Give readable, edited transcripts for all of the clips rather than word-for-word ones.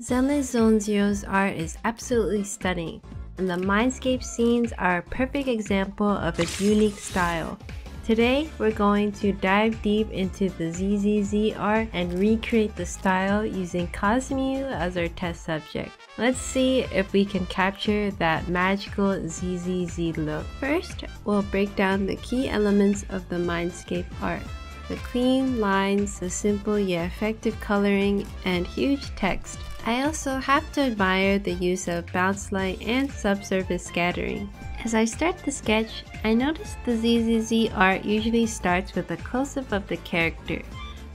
Zenless Zone Zero's art is absolutely stunning, and the mindscape scenes are a perfect example of its unique style. Today, we're going to dive deep into the ZZZ art and recreate the style using Cosmew as our test subject. Let's see if we can capture that magical ZZZ look. First, we'll break down the key elements of the mindscape art. The clean lines, the simple yet effective coloring, and huge text. I also have to admire the use of bounce light and subsurface scattering. As I start the sketch, I noticed the ZZZ art usually starts with a close-up of the character.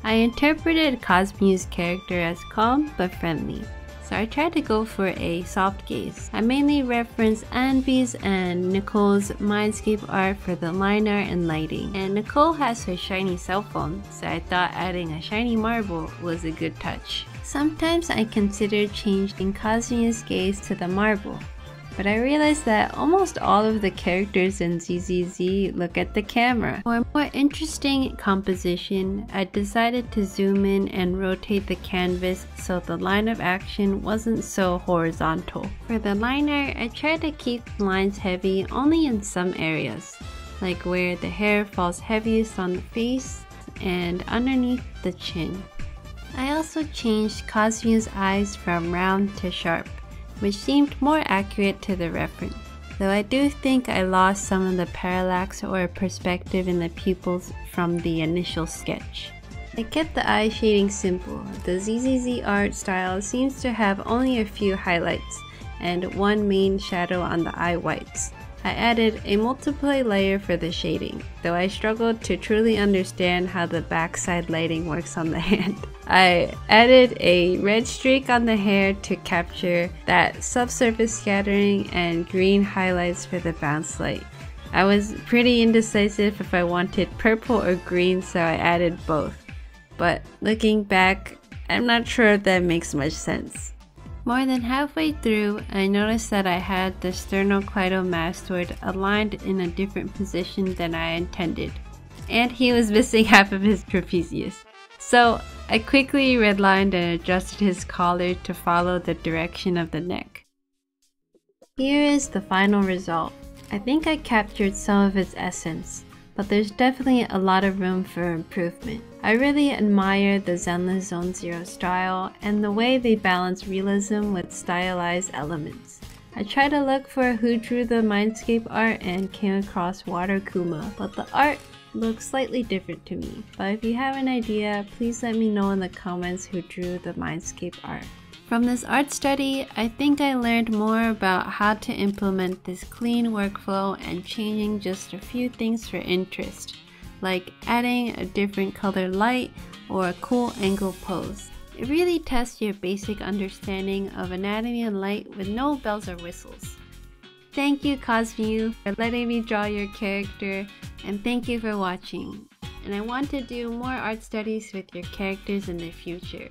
I interpreted Cosmew's character as calm but friendly, so I tried to go for a soft gaze. I mainly referenced Anvi's and Nicole's mindscape art for the line art and lighting, and Nicole has her shiny cell phone, so I thought adding a shiny marble was a good touch. Sometimes I considered changing Cosmew's gaze to the marble, but I realized that almost all of the characters in ZZZ look at the camera. For a more interesting composition, I decided to zoom in and rotate the canvas so the line of action wasn't so horizontal. For the line art, I tried to keep the lines heavy only in some areas, like where the hair falls heaviest on the face and underneath the chin. I also changed Cosmew's eyes from round to sharp, which seemed more accurate to the reference, though I do think I lost some of the parallax or perspective in the pupils from the initial sketch. I kept the eye shading simple. The ZZZ art style seems to have only a few highlights and one main shadow on the eye whites. I added a multiply layer for the shading, though I struggled to truly understand how the backside lighting works on the hand. I added a red streak on the hair to capture that subsurface scattering and green highlights for the bounce light. I was pretty indecisive if I wanted purple or green, so I added both. But looking back, I'm not sure if that makes much sense. More than halfway through, I noticed that I had the sternocleidomastoid aligned in a different position than I intended, and he was missing half of his trapezius. So I quickly redlined and adjusted his collar to follow the direction of the neck. Here is the final result. I think I captured some of its essence, but there's definitely a lot of room for improvement. I really admire the Zenless Zone Zero style and the way they balance realism with stylized elements. I tried to look for who drew the mindscape art and came across Water Kuma, but the art looks slightly different to me. But if you have an idea, please let me know in the comments who drew the mindscape art. From this art study, I think I learned more about how to implement this clean workflow and changing just a few things for interest, like adding a different color light or a cool angle pose. It really tests your basic understanding of anatomy and light with no bells or whistles. Thank you, Cosmew, for letting me draw your character, and thank you for watching. And I want to do more art studies with your characters in the future.